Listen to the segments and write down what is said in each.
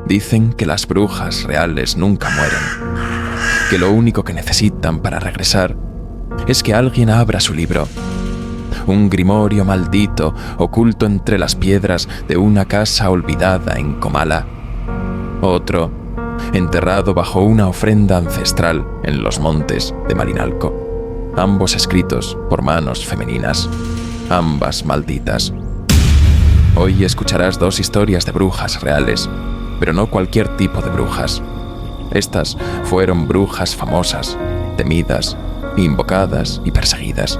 Dicen que las brujas reales nunca mueren, que lo único que necesitan para regresar es que alguien abra su libro. Un grimorio maldito oculto entre las piedras de una casa olvidada en Comala. Otro enterrado bajo una ofrenda ancestral en los montes de Malinalco. Ambos escritos por manos femeninas, ambas malditas. Hoy escucharás 2 historias de brujas reales, pero no cualquier tipo de brujas. Estas fueron brujas famosas, temidas, invocadas y perseguidas.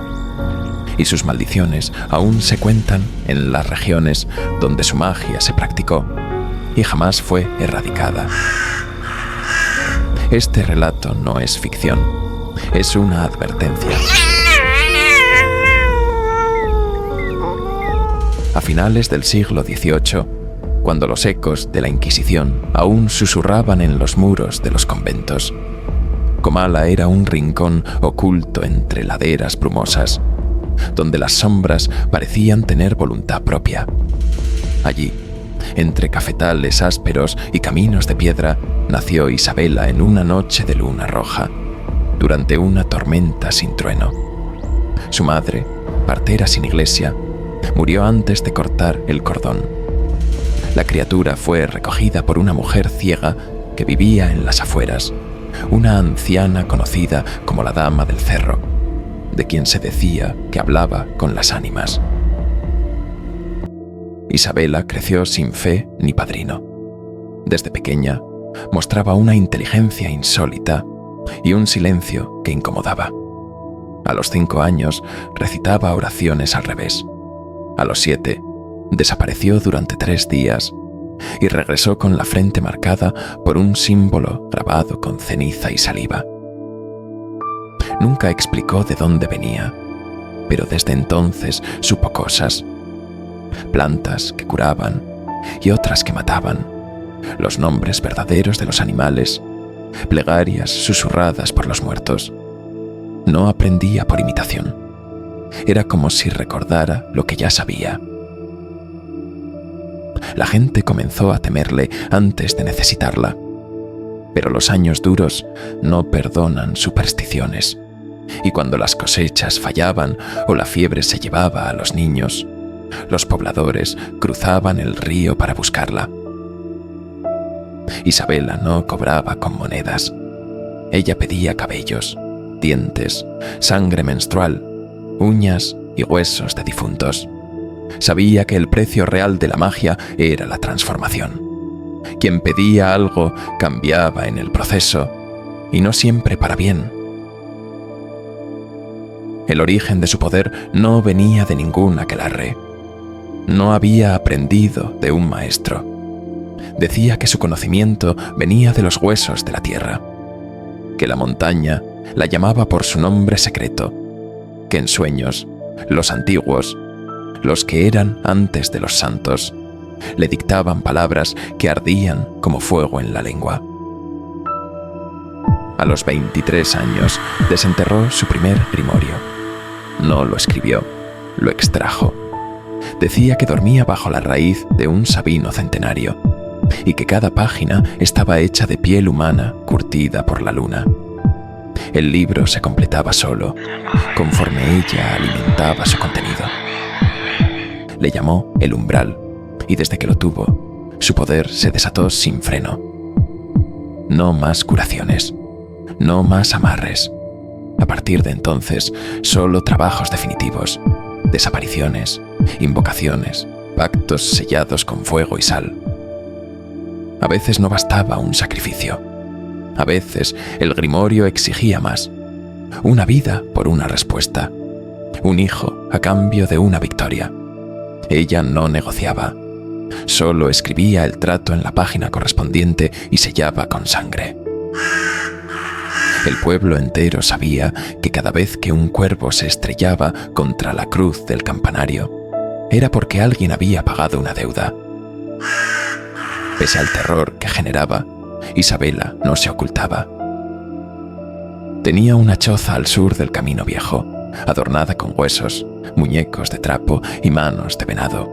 Y sus maldiciones aún se cuentan en las regiones donde su magia se practicó y jamás fue erradicada. Este relato no es ficción, es una advertencia. A finales del siglo XVIII, cuando los ecos de la Inquisición aún susurraban en los muros de los conventos, Comala era un rincón oculto entre laderas brumosas, donde las sombras parecían tener voluntad propia. Allí, entre cafetales ásperos y caminos de piedra, nació Isabela en una noche de luna roja, durante una tormenta sin trueno. Su madre, partera sin iglesia, murió antes de cortar el cordón. La criatura fue recogida por una mujer ciega que vivía en las afueras, una anciana conocida como la Dama del Cerro, de quien se decía que hablaba con las ánimas. Isabela creció sin fe ni padrino. Desde pequeña mostraba una inteligencia insólita y un silencio que incomodaba. A los 5 años recitaba oraciones al revés. A los 7 desapareció durante 3 días y regresó con la frente marcada por un símbolo grabado con ceniza y saliva. Nunca explicó de dónde venía, pero desde entonces supo cosas. Plantas que curaban y otras que mataban, los nombres verdaderos de los animales, plegarias susurradas por los muertos. No aprendía por imitación. Era como si recordara lo que ya sabía. La gente comenzó a temerle antes de necesitarla, pero los años duros no perdonan supersticiones, y cuando las cosechas fallaban o la fiebre se llevaba a los niños, los pobladores cruzaban el río para buscarla. Isabela no cobraba con monedas. Ella pedía cabellos, dientes, sangre menstrual, uñas y huesos de difuntos. Sabía que el precio real de la magia era la transformación. Quien pedía algo cambiaba en el proceso, y no siempre para bien. El origen de su poder no venía de ningún aquelarre. No había aprendido de un maestro. Decía que su conocimiento venía de los huesos de la tierra, que la montaña la llamaba por su nombre secreto, que en sueños, los antiguos, los que eran antes de los santos, le dictaban palabras que ardían como fuego en la lengua. A los 23 años desenterró su primer grimorio. No lo escribió, lo extrajo. Decía que dormía bajo la raíz de un sabino centenario y que cada página estaba hecha de piel humana curtida por la luna. El libro se completaba solo, conforme ella alimentaba su contenido. Le llamó el umbral, y desde que lo tuvo, su poder se desató sin freno. No más curaciones, no más amarres. A partir de entonces, solo trabajos definitivos, desapariciones, invocaciones, pactos sellados con fuego y sal. A veces no bastaba un sacrificio. A veces el grimorio exigía más. Una vida por una respuesta. Un hijo a cambio de una victoria. Ella no negociaba. Solo escribía el trato en la página correspondiente y sellaba con sangre. El pueblo entero sabía que cada vez que un cuervo se estrellaba contra la cruz del campanario, era porque alguien había pagado una deuda. Pese al terror que generaba, Isabela no se ocultaba. Tenía una choza al sur del Camino Viejo, adornada con huesos, muñecos de trapo y manos de venado.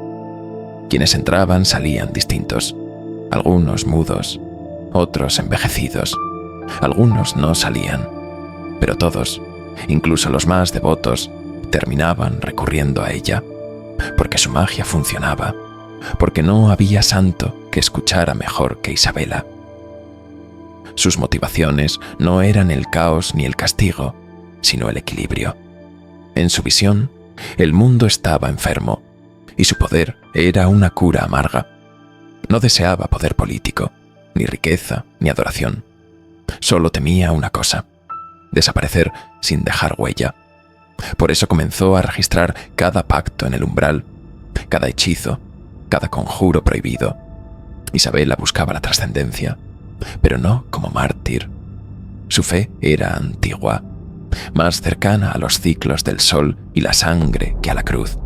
Quienes entraban salían distintos. algunos mudos, otros envejecidos, algunos no salían, pero todos, incluso los más devotos, terminaban recurriendo a ella, porque su magia funcionaba, porque no había santo que escuchara mejor que Isabela. Sus motivaciones no eran el caos ni el castigo, sino el equilibrio. En su visión, el mundo estaba enfermo, y su poder era una cura amarga. No deseaba poder político, ni riqueza, ni adoración. Solo temía una cosa: desaparecer sin dejar huella. Por eso comenzó a registrar cada pacto en el umbral, cada hechizo, cada conjuro prohibido. Isabela buscaba la trascendencia, pero no como mártir. Su fe era antigua, más cercana a los ciclos del sol y la sangre que a la cruz.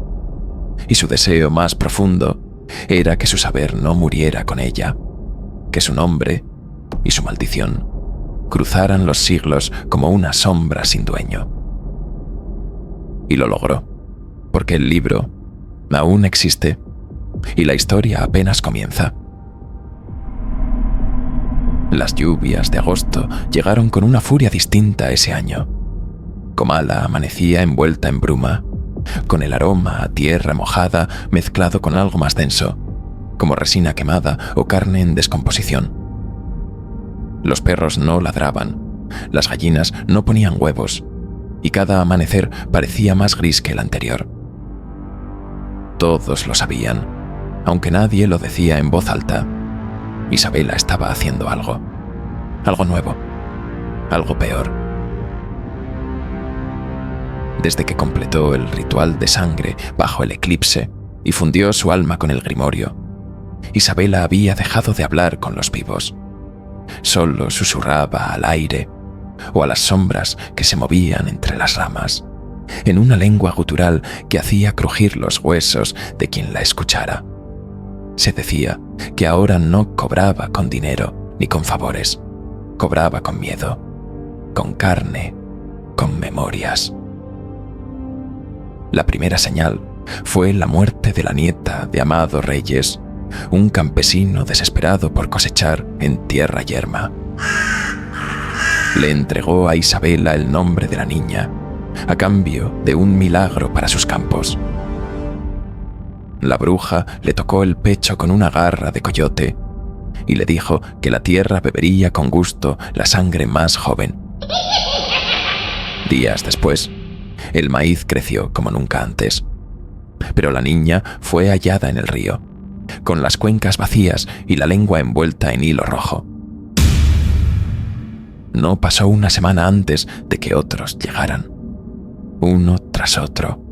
Y su deseo más profundo era que su saber no muriera con ella, que su nombre y su maldición cruzaran los siglos como una sombra sin dueño. Y lo logró, porque el libro aún existe y la historia apenas comienza. Las lluvias de agosto llegaron con una furia distinta ese año. Comala amanecía envuelta en bruma, con el aroma a tierra mojada mezclado con algo más denso, como resina quemada o carne en descomposición. Los perros no ladraban, las gallinas no ponían huevos, y cada amanecer parecía más gris que el anterior. Todos lo sabían, aunque nadie lo decía en voz alta. Isabela estaba haciendo algo nuevo, algo peor. Desde que completó el ritual de sangre bajo el eclipse y fundió su alma con el grimorio, Isabela había dejado de hablar con los vivos. Solo susurraba al aire o a las sombras que se movían entre las ramas, en una lengua gutural que hacía crujir los huesos de quien la escuchara. Se decía que ahora no cobraba con dinero ni con favores, cobraba con miedo, con carne, con memorias. La primera señal fue la muerte de la nieta de Amado Reyes, un campesino desesperado por cosechar en tierra yerma. Le entregó a Isabela el nombre de la niña, a cambio de un milagro para sus campos. La bruja le tocó el pecho con una garra de coyote y le dijo que la tierra bebería con gusto la sangre más joven. Días después, el maíz creció como nunca antes, pero la niña fue hallada en el río, con las cuencas vacías y la lengua envuelta en hilo rojo. No pasó una semana antes de que otros llegaran, uno tras otro,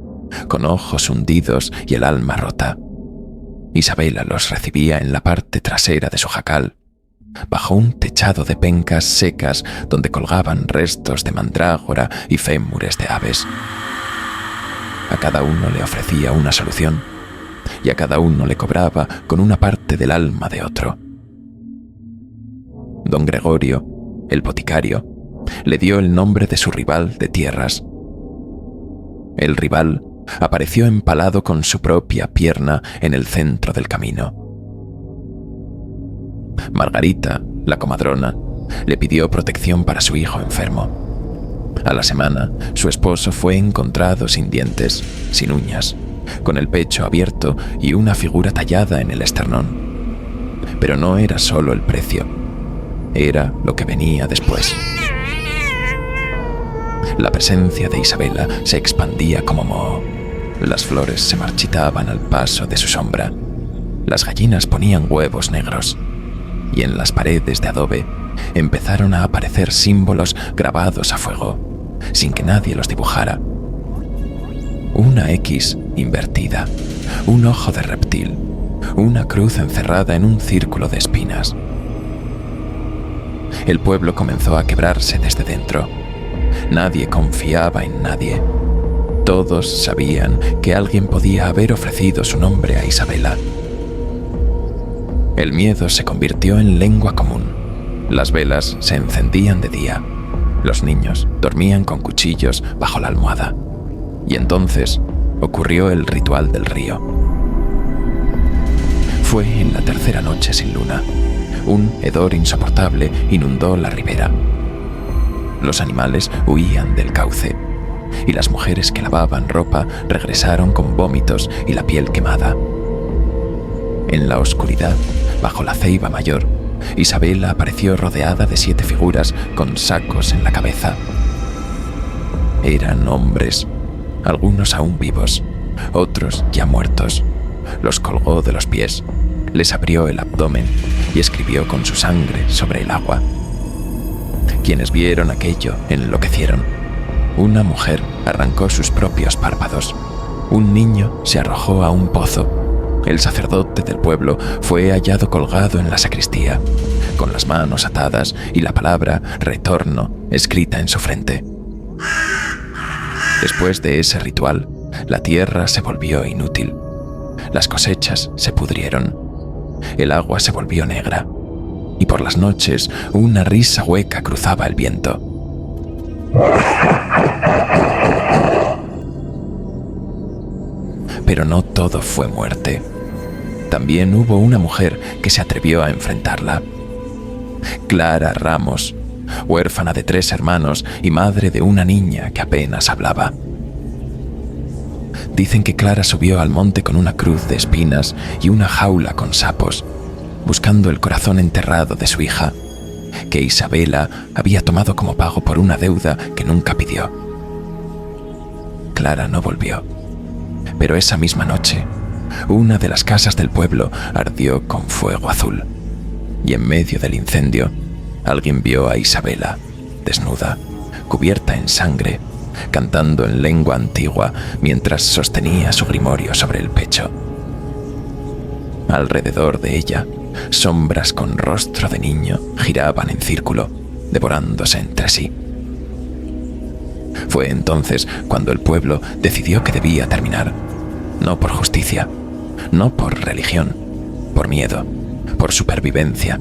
con ojos hundidos y el alma rota. Isabela los recibía en la parte trasera de su jacal, bajo un techado de pencas secas donde colgaban restos de mandrágora y fémures de aves. A cada uno le ofrecía una solución, y a cada uno le cobraba con una parte del alma de otro. Don Gregorio, el boticario, le dio el nombre de su rival de tierras. El rival apareció empalado con su propia pierna en el centro del camino. Margarita, la comadrona, le pidió protección para su hijo enfermo. A la semana, su esposo fue encontrado sin dientes, sin uñas, con el pecho abierto y una figura tallada en el esternón. Pero no era solo el precio, era lo que venía después. La presencia de Isabela se expandía como moho. Las flores se marchitaban al paso de su sombra. Las gallinas ponían huevos negros. Y en las paredes de adobe empezaron a aparecer símbolos grabados a fuego, sin que nadie los dibujara. Una X invertida, un ojo de reptil, una cruz encerrada en un círculo de espinas. El pueblo comenzó a quebrarse desde dentro. Nadie confiaba en nadie. Todos sabían que alguien podía haber ofrecido su nombre a Isabela. El miedo se convirtió en lengua común. Las velas se encendían de día. Los niños dormían con cuchillos bajo la almohada. Y entonces ocurrió el ritual del río. Fue en la tercera noche sin luna. Un hedor insoportable inundó la ribera. Los animales huían del cauce, y las mujeres que lavaban ropa regresaron con vómitos y la piel quemada. En la oscuridad, bajo la ceiba mayor, Isabela apareció rodeada de 7 figuras con sacos en la cabeza. Eran hombres, algunos aún vivos, otros ya muertos. Los colgó de los pies, les abrió el abdomen y escribió con su sangre sobre el agua. Quienes vieron aquello enloquecieron. Una mujer arrancó sus propios párpados. Un niño se arrojó a un pozo. El sacerdote del pueblo fue hallado colgado en la sacristía, con las manos atadas y la palabra retorno escrita en su frente. Después de ese ritual, la tierra se volvió inútil. Las cosechas se pudrieron. El agua se volvió negra. Y por las noches una risa hueca cruzaba el viento. Pero no todo fue muerte. También hubo una mujer que se atrevió a enfrentarla. Clara Ramos, huérfana de 3 hermanos y madre de una niña que apenas hablaba. Dicen que Clara subió al monte con una cruz de espinas y una jaula con sapos, buscando el corazón enterrado de su hija, que Isabela había tomado como pago por una deuda que nunca pidió. Clara no volvió, pero esa misma noche, una de las casas del pueblo ardió con fuego azul, y en medio del incendio, alguien vio a Isabela, desnuda, cubierta en sangre, cantando en lengua antigua mientras sostenía su grimorio sobre el pecho. Alrededor de ella, sombras con rostro de niño giraban en círculo, devorándose entre sí. Fue entonces cuando el pueblo decidió que debía terminar, no por justicia, no por religión, por miedo, por supervivencia.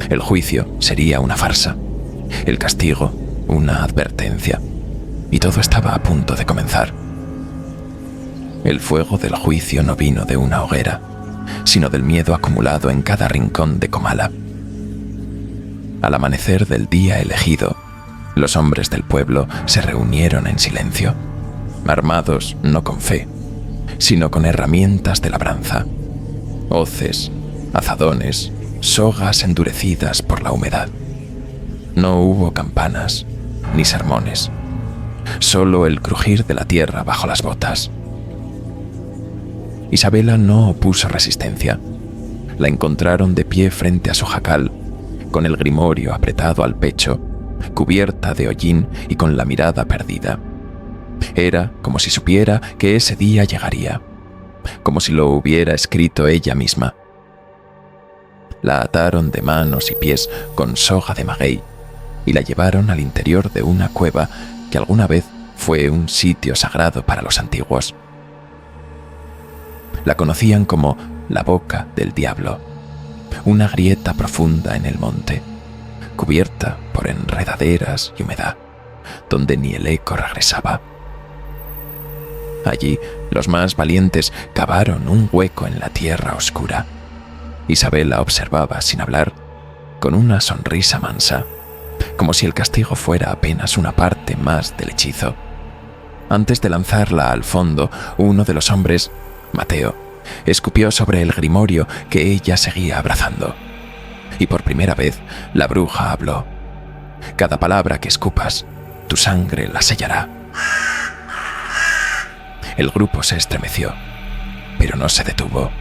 El juicio sería una farsa, el castigo una advertencia, y todo estaba a punto de comenzar. El fuego del juicio no vino de una hoguera, sino del miedo acumulado en cada rincón de Comala. Al amanecer del día elegido, los hombres del pueblo se reunieron en silencio, armados no con fe, sino con herramientas de labranza, hoces, azadones, sogas endurecidas por la humedad. No hubo campanas, ni sermones, solo el crujir de la tierra bajo las botas. Isabela no opuso resistencia. La encontraron de pie frente a su jacal, con el grimorio apretado al pecho, cubierta de hollín y con la mirada perdida. Era como si supiera que ese día llegaría, como si lo hubiera escrito ella misma. La ataron de manos y pies con soga de maguey y la llevaron al interior de una cueva que alguna vez fue un sitio sagrado para los antiguos. La conocían como la boca del diablo, una grieta profunda en el monte, cubierta por enredaderas y humedad, donde ni el eco regresaba. Allí, los más valientes cavaron un hueco en la tierra oscura. Isabela observaba sin hablar, con una sonrisa mansa, como si el castigo fuera apenas una parte más del hechizo. Antes de lanzarla al fondo, uno de los hombres, Mateo, escupió sobre el grimorio que ella seguía abrazando. Y por primera vez, la bruja habló. Cada palabra que escupas, tu sangre la sellará. El grupo se estremeció, pero no se detuvo.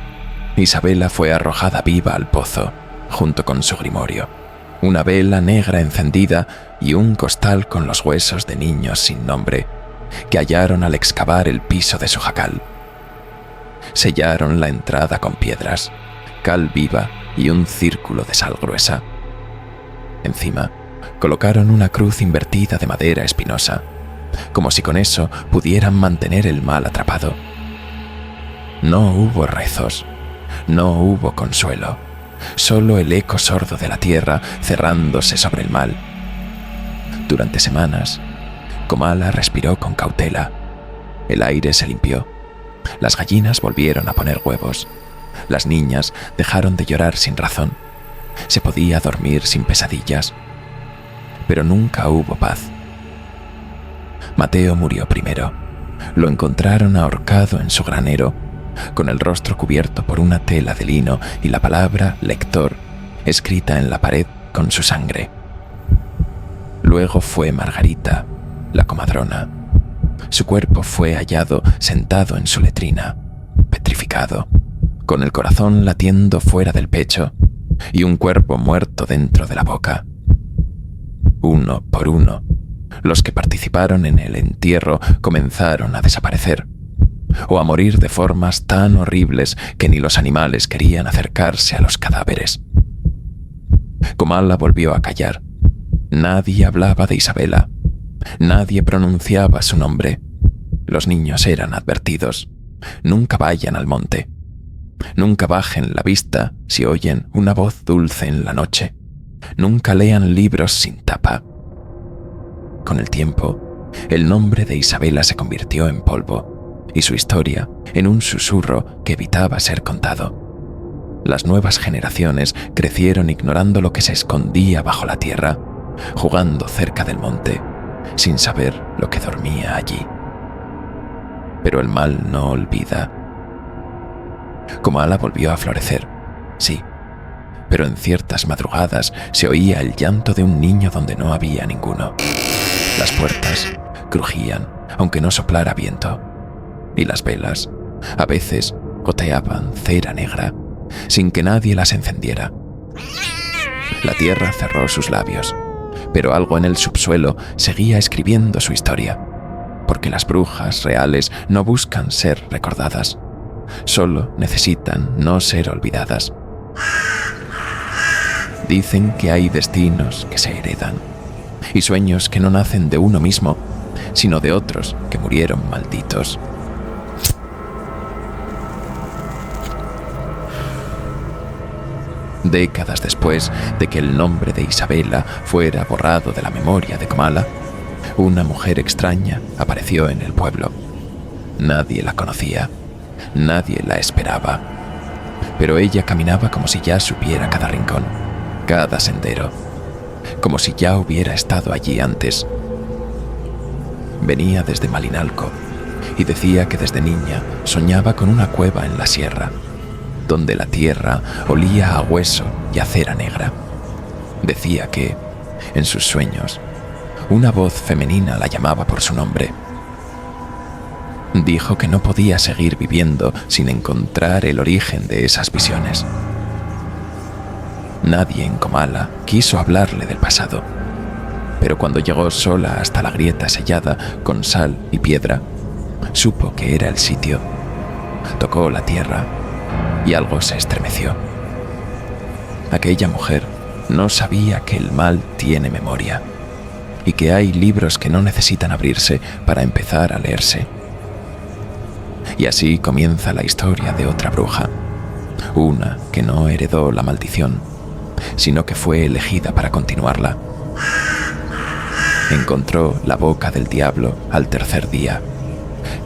Isabela fue arrojada viva al pozo, junto con su grimorio, una vela negra encendida y un costal con los huesos de niños sin nombre, que hallaron al excavar el piso de su jacal. Sellaron la entrada con piedras, cal viva y un círculo de sal gruesa. Encima, colocaron una cruz invertida de madera espinosa, como si con eso pudieran mantener el mal atrapado. No hubo rezos, no hubo consuelo, solo el eco sordo de la tierra cerrándose sobre el mal. Durante semanas, Comala respiró con cautela. El aire se limpió. Las gallinas volvieron a poner huevos Las niñas dejaron de llorar sin razón. Se podía dormir sin pesadillas. Pero nunca hubo paz. Mateo murió primero. Lo encontraron ahorcado en su granero, con el rostro cubierto por una tela de lino y la palabra lector escrita en la pared con su sangre. Luego fue Margarita, la comadrona. Su cuerpo fue hallado sentado en su letrina, petrificado, con el corazón latiendo fuera del pecho y un cuerpo muerto dentro de la boca. Uno por uno, los que participaron en el entierro comenzaron a desaparecer, o a morir de formas tan horribles que ni los animales querían acercarse a los cadáveres. Comala volvió a callar. Nadie hablaba de Isabela. Nadie pronunciaba su nombre. Los niños eran advertidos. Nunca vayan al monte. Nunca bajen la vista si oyen una voz dulce en la noche. Nunca lean libros sin tapa. Con el tiempo, el nombre de Isabela se convirtió en polvo y su historia en un susurro que evitaba ser contado. Las nuevas generaciones crecieron ignorando lo que se escondía bajo la tierra, jugando cerca del monte, sin saber lo que dormía allí. Pero el mal no olvida. Comala volvió a florecer, sí, pero en ciertas madrugadas se oía el llanto de un niño donde no había ninguno. Las puertas crujían, aunque no soplara viento, y las velas a veces goteaban cera negra, sin que nadie las encendiera. La tierra cerró sus labios, pero algo en el subsuelo seguía escribiendo su historia, porque las brujas reales no buscan ser recordadas, solo necesitan no ser olvidadas. Dicen que hay destinos que se heredan y sueños que no nacen de uno mismo, sino de otros que murieron malditos. Décadas después de que el nombre de Isabela fuera borrado de la memoria de Comala, una mujer extraña apareció en el pueblo. Nadie la conocía, nadie la esperaba, pero ella caminaba como si ya supiera cada rincón, cada sendero, como si ya hubiera estado allí antes. Venía desde Malinalco y decía que desde niña soñaba con una cueva en la sierra, donde la tierra olía a hueso y a cera negra. Decía que, en sus sueños, una voz femenina la llamaba por su nombre. Dijo que no podía seguir viviendo sin encontrar el origen de esas visiones. Nadie en Comala quiso hablarle del pasado, pero cuando llegó sola hasta la grieta sellada con sal y piedra, supo que era el sitio. Tocó la tierra y algo se estremeció. Aquella mujer no sabía que el mal tiene memoria y que hay libros que no necesitan abrirse para empezar a leerse. Y así comienza la historia de otra bruja, una que no heredó la maldición, sino que fue elegida para continuarla. Encontró la boca del diablo al tercer día,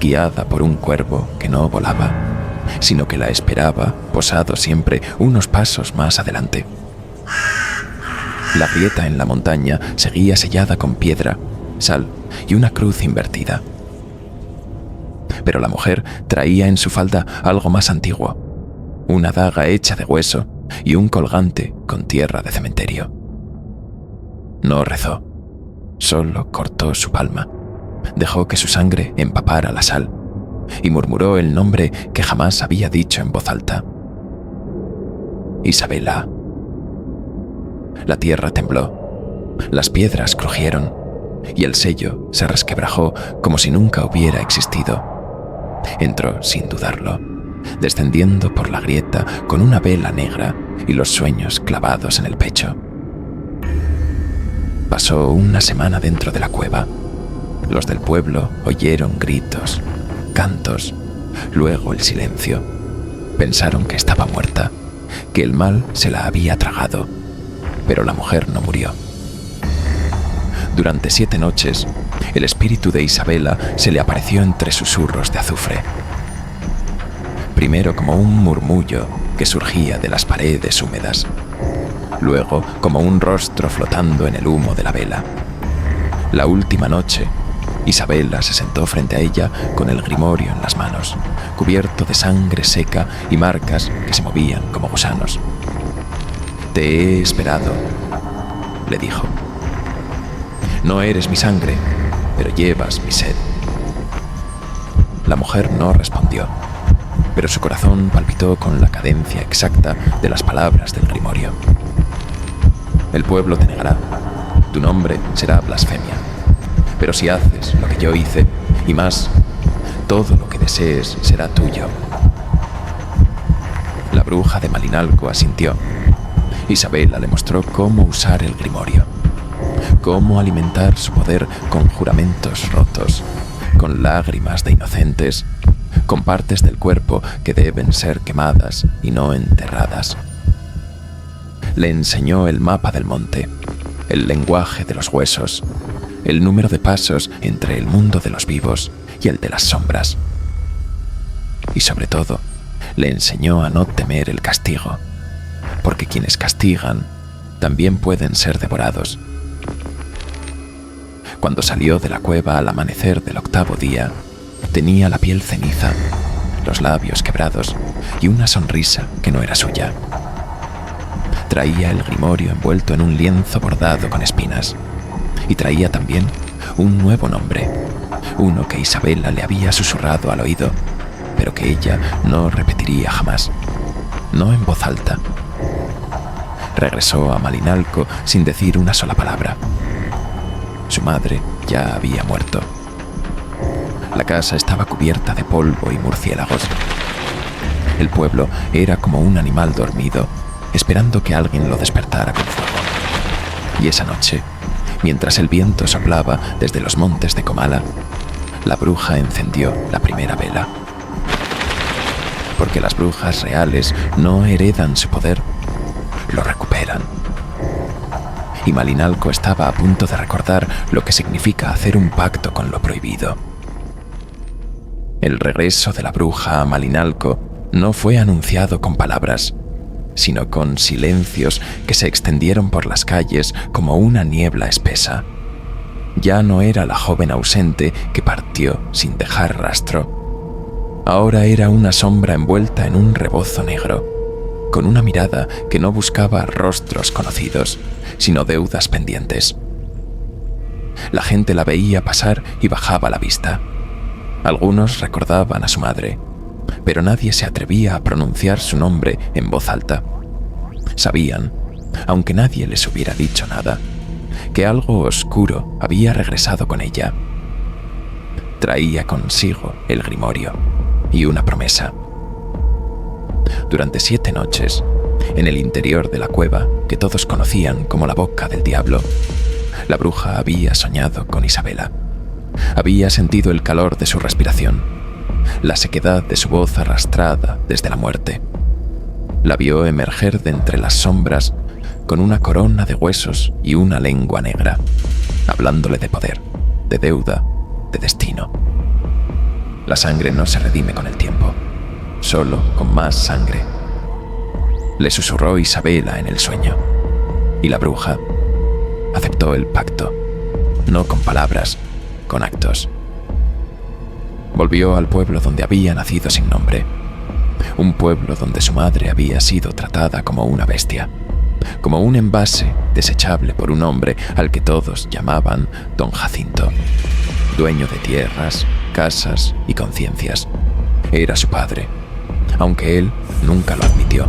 guiada por un cuervo que no volaba, sino que la esperaba posado siempre unos pasos más adelante. La grieta en la montaña seguía sellada con piedra, sal y una cruz invertida. Pero la mujer traía en su falda algo más antiguo, una daga hecha de hueso y un colgante con tierra de cementerio. No rezó, solo cortó su palma, dejó que su sangre empapara la sal y murmuró el nombre que jamás había dicho en voz alta: Isabela. La tierra tembló, las piedras crujieron y el sello se resquebrajó como si nunca hubiera existido. Entró sin dudarlo, descendiendo por la grieta con una vela negra y los sueños clavados en el pecho. Pasó una semana dentro de la cueva. Los del pueblo oyeron gritos, cantos, luego el silencio. Pensaron que estaba muerta, que el mal se la había tragado, pero la mujer no murió. Durante 7 noches, el espíritu de Isabela se le apareció entre susurros de azufre. primero como un murmullo que surgía de las paredes húmedas, luego como un rostro flotando en el humo de la vela. La última noche, Isabela se sentó frente a ella con el grimorio en las manos, cubierto de sangre seca y marcas que se movían como gusanos. «Te he esperado», le dijo. «No eres mi sangre, pero llevas mi sed». La mujer no respondió, pero su corazón palpitó con la cadencia exacta de las palabras del grimorio. «El pueblo te negará, tu nombre será blasfemia, pero si haces lo que yo hice, y más, todo lo que desees será tuyo». La bruja de Malinalco asintió. Isabela le mostró cómo usar el grimorio, cómo alimentar su poder con juramentos rotos, con lágrimas de inocentes, con partes del cuerpo que deben ser quemadas y no enterradas. Le enseñó el mapa del monte, el lenguaje de los huesos, el número de pasos entre el mundo de los vivos y el de las sombras. Y sobre todo, le enseñó a no temer el castigo, porque quienes castigan también pueden ser devorados. Cuando salió de la cueva al amanecer del 8º día, tenía la piel ceniza, los labios quebrados y una sonrisa que no era suya. Traía el grimorio envuelto en un lienzo bordado con espinas, y traía también un nuevo nombre, uno que Isabela le había susurrado al oído, pero que ella no repetiría jamás, no en voz alta. Regresó a Malinalco sin decir una sola palabra. Su madre ya había muerto. La casa estaba cubierta de polvo y murciélagos. El pueblo era como un animal dormido, esperando que alguien lo despertara con fuego. Y esa noche, mientras el viento soplaba desde los montes de Comala, la bruja encendió la primera vela. Porque las brujas reales no heredan su poder, lo recuperan. Y Malinalco estaba a punto de recordar lo que significa hacer un pacto con lo prohibido. El regreso de la bruja a Malinalco no fue anunciado con palabras, sino con silencios que se extendieron por las calles como una niebla espesa. Ya no era la joven ausente que partió sin dejar rastro. Ahora era una sombra envuelta en un rebozo negro, con una mirada que no buscaba rostros conocidos, sino deudas pendientes. La gente la veía pasar y bajaba la vista. Algunos recordaban a su madre, pero nadie se atrevía a pronunciar su nombre en voz alta. Sabían, aunque nadie les hubiera dicho nada, que algo oscuro había regresado con ella. Traía consigo el grimorio y una promesa. Durante 7 noches, en el interior de la cueva que todos conocían como la boca del diablo, la bruja había soñado con Isabela. Había sentido el calor de su respiración, la sequedad de su voz arrastrada desde la muerte. La vio emerger de entre las sombras con una corona de huesos y una lengua negra, hablándole de poder, de deuda, de destino. La sangre no se redime con el tiempo, solo con más sangre. Le susurró Isabela en el sueño, y la bruja aceptó el pacto, no con palabras, con actos. Volvió al pueblo donde había nacido sin nombre, un pueblo donde su madre había sido tratada como una bestia, como un envase desechable por un hombre al que todos llamaban Don Jacinto, dueño de tierras, casas y conciencias. Era su padre, aunque él nunca lo admitió.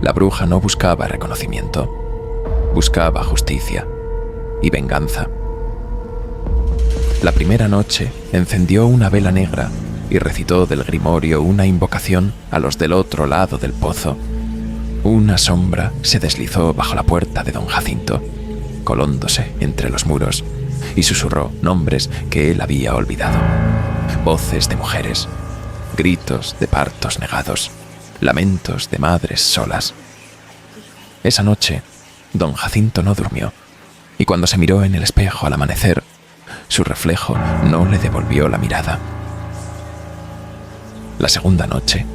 La bruja no buscaba reconocimiento, buscaba justicia y venganza. La primera noche encendió una vela negra y recitó del grimorio una invocación a los del otro lado del pozo. Una sombra se deslizó bajo la puerta de Don Jacinto, colóndose entre los muros, y susurró nombres que él había olvidado. Voces de mujeres, gritos de partos negados, lamentos de madres solas. Esa noche, Don Jacinto no durmió, y cuando se miró en el espejo al amanecer, su reflejo no le devolvió la mirada. La segunda noche,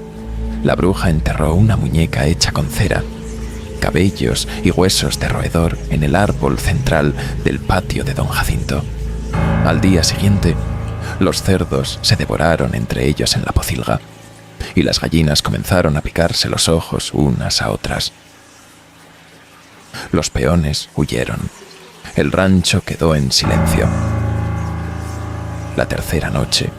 la bruja enterró una muñeca hecha con cera, cabellos y huesos de roedor en el árbol central del patio de don Jacinto. Al día siguiente, los cerdos se devoraron entre ellos en la pocilga y las gallinas comenzaron a picarse los ojos unas a otras. Los peones huyeron. El rancho quedó en silencio. La tercera noche,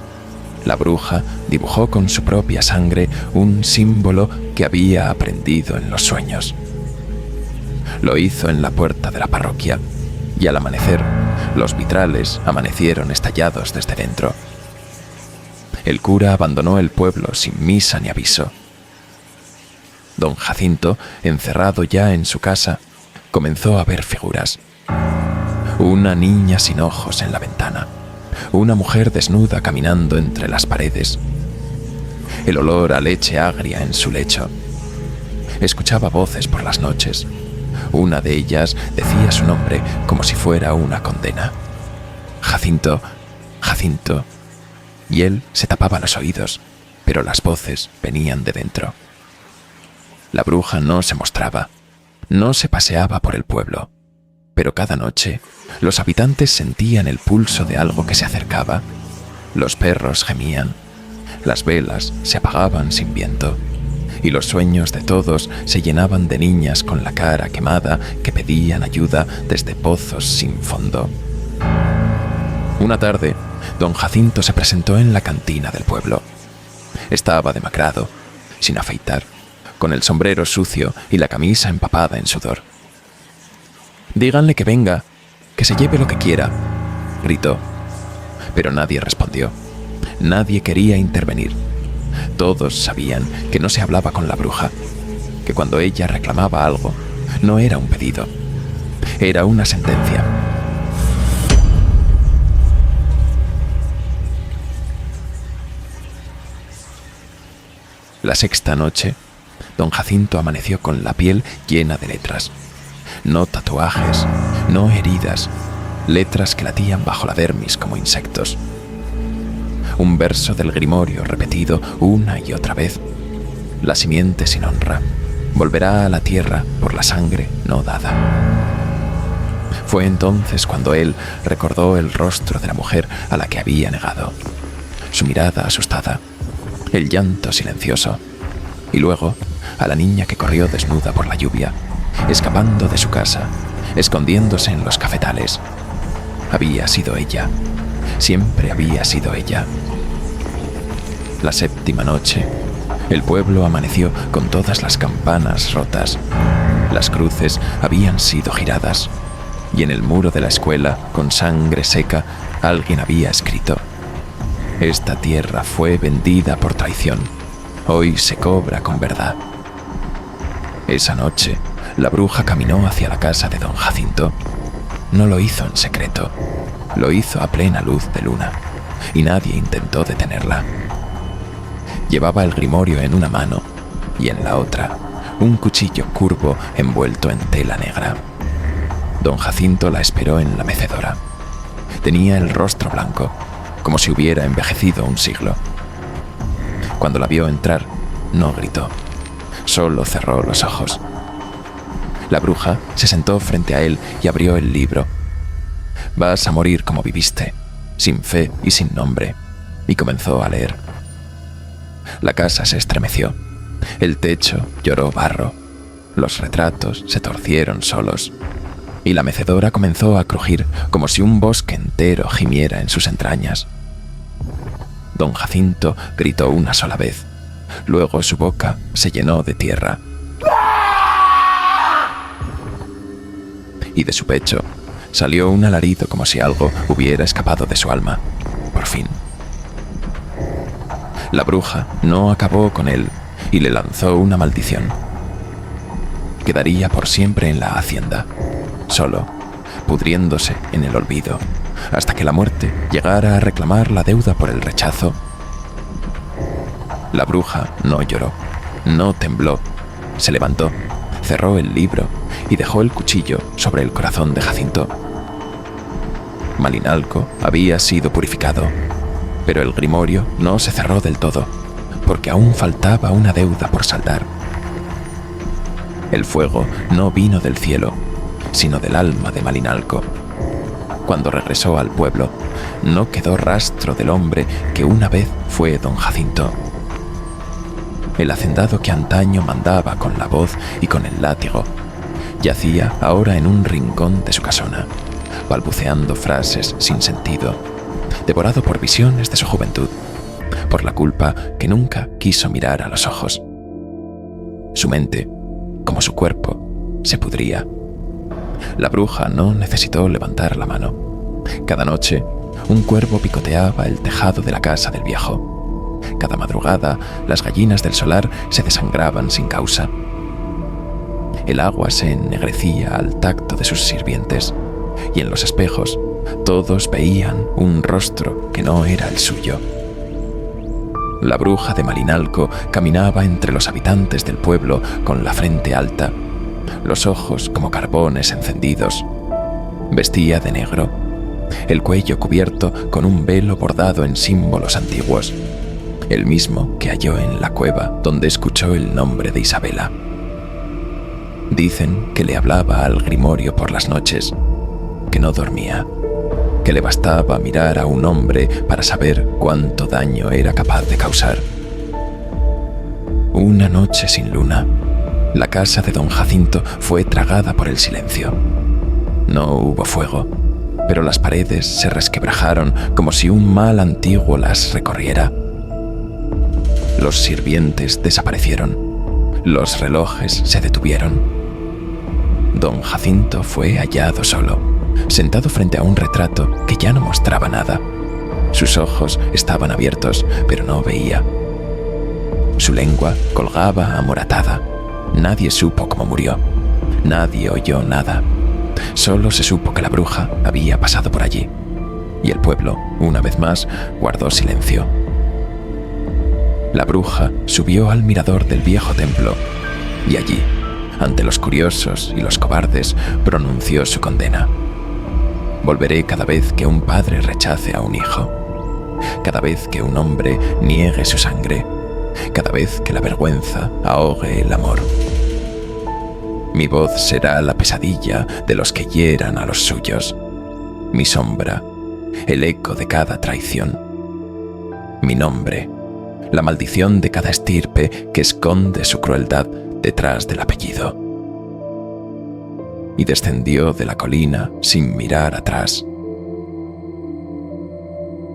la bruja dibujó con su propia sangre un símbolo que había aprendido en los sueños. Lo hizo en la puerta de la parroquia y al amanecer los vitrales amanecieron estallados desde dentro. El cura abandonó el pueblo sin misa ni aviso. Don Jacinto, encerrado ya en su casa, comenzó a ver figuras. Una niña sin ojos en la ventana, una mujer desnuda caminando entre las paredes, el olor a leche agria en su lecho. Escuchaba voces por las noches. Una de ellas decía su nombre como si fuera una condena. Jacinto, Jacinto. Y él se tapaba los oídos, pero las voces venían de dentro. La bruja no se mostraba, no se paseaba por el pueblo, pero cada noche los habitantes sentían el pulso de algo que se acercaba. Los perros gemían, las velas se apagaban sin viento, y los sueños de todos se llenaban de niñas con la cara quemada que pedían ayuda desde pozos sin fondo. Una tarde, don Jacinto se presentó en la cantina del pueblo. Estaba demacrado, sin afeitar, con el sombrero sucio y la camisa empapada en sudor. «Díganle que venga, que se lleve lo que quiera», gritó. Pero nadie respondió. Nadie quería intervenir. Todos sabían que no se hablaba con la bruja, que cuando ella reclamaba algo, no era un pedido, era una sentencia. La sexta noche, don Jacinto amaneció con la piel llena de letras. No tatuajes, no heridas, letras que latían bajo la dermis como insectos. Un verso del grimorio repetido una y otra vez. La simiente sin honra volverá a la tierra por la sangre no dada. Fue entonces cuando él recordó el rostro de la mujer a la que había negado, su mirada asustada, el llanto silencioso, y luego a la niña que corrió desnuda por la lluvia, escapando de su casa, escondiéndose en los cafetales. Había sido ella, siempre había sido ella. La séptima noche, el pueblo amaneció con todas las campanas rotas. Las cruces habían sido giradas, y en el muro de la escuela, con sangre seca, alguien había escrito: «Esta tierra fue vendida por traición. Hoy se cobra con verdad». Esa noche, la bruja caminó hacia la casa de don Jacinto. No lo hizo en secreto, lo hizo a plena luz de luna, y nadie intentó detenerla. Llevaba el grimorio en una mano y en la otra un cuchillo curvo envuelto en tela negra. Don Jacinto la esperó en la mecedora. Tenía el rostro blanco, como si hubiera envejecido un siglo. Cuando la vio entrar, no gritó, solo cerró los ojos. La bruja se sentó frente a él y abrió el libro. «Vas a morir como viviste, sin fe y sin nombre», y comenzó a leer. La casa se estremeció, el techo lloró barro, los retratos se torcieron solos, y la mecedora comenzó a crujir como si un bosque entero gimiera en sus entrañas. Don Jacinto gritó una sola vez, luego su boca se llenó de tierra. Y de su pecho salió un alarido como si algo hubiera escapado de su alma, por fin. La bruja no acabó con él y le lanzó una maldición. Quedaría por siempre en la hacienda, solo, pudriéndose en el olvido, hasta que la muerte llegara a reclamar la deuda por el rechazo. La bruja no lloró, no tembló, se levantó, cerró el libro y dejó el cuchillo sobre el corazón de Jacinto. Malinalco había sido purificado, pero el grimorio no se cerró del todo, porque aún faltaba una deuda por saldar. El fuego no vino del cielo, sino del alma de Malinalco. Cuando regresó al pueblo, no quedó rastro del hombre que una vez fue don Jacinto. El hacendado que antaño mandaba con la voz y con el látigo, yacía ahora en un rincón de su casona, balbuceando frases sin sentido, devorado por visiones de su juventud, por la culpa que nunca quiso mirar a los ojos. Su mente, como su cuerpo, se pudría. La bruja no necesitó levantar la mano. Cada noche, un cuervo picoteaba el tejado de la casa del viejo. Cada madrugada, las gallinas del solar se desangraban sin causa. El agua se ennegrecía al tacto de sus sirvientes, y en los espejos todos veían un rostro que no era el suyo. La bruja de Malinalco caminaba entre los habitantes del pueblo con la frente alta, los ojos como carbones encendidos. Vestía de negro, el cuello cubierto con un velo bordado en símbolos antiguos, el mismo que halló en la cueva donde escuchó el nombre de Isabela. Dicen que le hablaba al grimorio por las noches, que no dormía, que le bastaba mirar a un hombre para saber cuánto daño era capaz de causar. Una noche sin luna, la casa de don Jacinto fue tragada por el silencio. No hubo fuego, pero las paredes se resquebrajaron como si un mal antiguo las recorriera. Los sirvientes desaparecieron, los relojes se detuvieron. Don Jacinto fue hallado solo, sentado frente a un retrato que ya no mostraba nada. Sus ojos estaban abiertos, pero no veía. Su lengua colgaba amoratada. Nadie supo cómo murió. Nadie oyó nada. Solo se supo que la bruja había pasado por allí. Y el pueblo, una vez más, guardó silencio. La bruja subió al mirador del viejo templo y allí, ante los curiosos y los cobardes, pronunció su condena. Volveré cada vez que un padre rechace a un hijo, cada vez que un hombre niegue su sangre, cada vez que la vergüenza ahogue el amor. Mi voz será la pesadilla de los que hieran a los suyos, mi sombra, el eco de cada traición, mi nombre, la maldición de cada estirpe que esconde su crueldad detrás del apellido. Y descendió de la colina sin mirar atrás.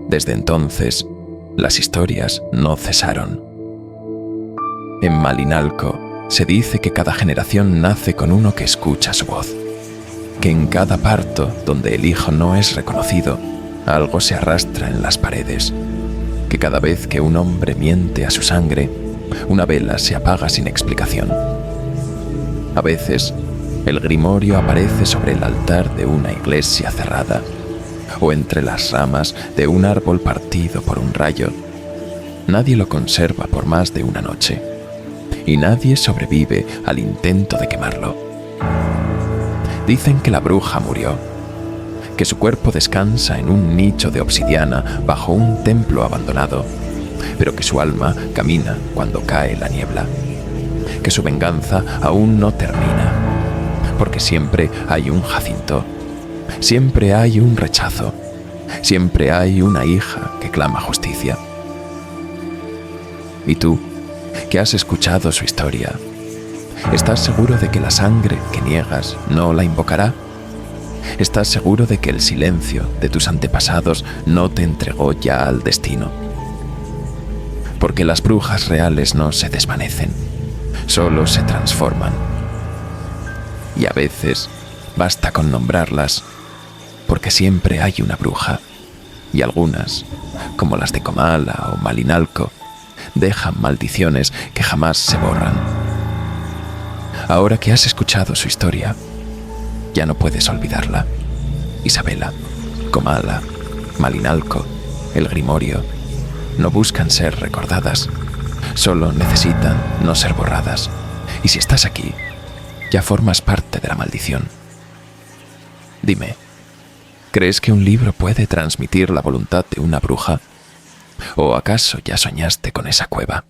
Desde entonces, las historias no cesaron. En Malinalco se dice que cada generación nace con uno que escucha su voz, que en cada parto donde el hijo no es reconocido, algo se arrastra en las paredes, que cada vez que un hombre miente a su sangre, una vela se apaga sin explicación. A veces, el grimorio aparece sobre el altar de una iglesia cerrada, o entre las ramas de un árbol partido por un rayo. Nadie lo conserva por más de una noche, y nadie sobrevive al intento de quemarlo. Dicen que la bruja murió, que su cuerpo descansa en un nicho de obsidiana bajo un templo abandonado, pero que su alma camina cuando cae la niebla, que su venganza aún no termina, porque siempre hay un Jacinto, siempre hay un rechazo, siempre hay una hija que clama justicia. ¿Y tú, que has escuchado su historia, estás seguro de que la sangre que niegas no la invocará? ¿Estás seguro de que el silencio de tus antepasados no te entregó ya al destino? Porque las brujas reales no se desvanecen, solo se transforman. Y a veces basta con nombrarlas, porque siempre hay una bruja, y algunas, como las de Comala o Malinalco, dejan maldiciones que jamás se borran. Ahora que has escuchado su historia, ya no puedes olvidarla. Isabela, Comala, Malinalco, el grimorio, no buscan ser recordadas, solo necesitan no ser borradas. Y si estás aquí, ya formas parte de la maldición. Dime, ¿crees que un libro puede transmitir la voluntad de una bruja? ¿O acaso ya soñaste con esa cueva?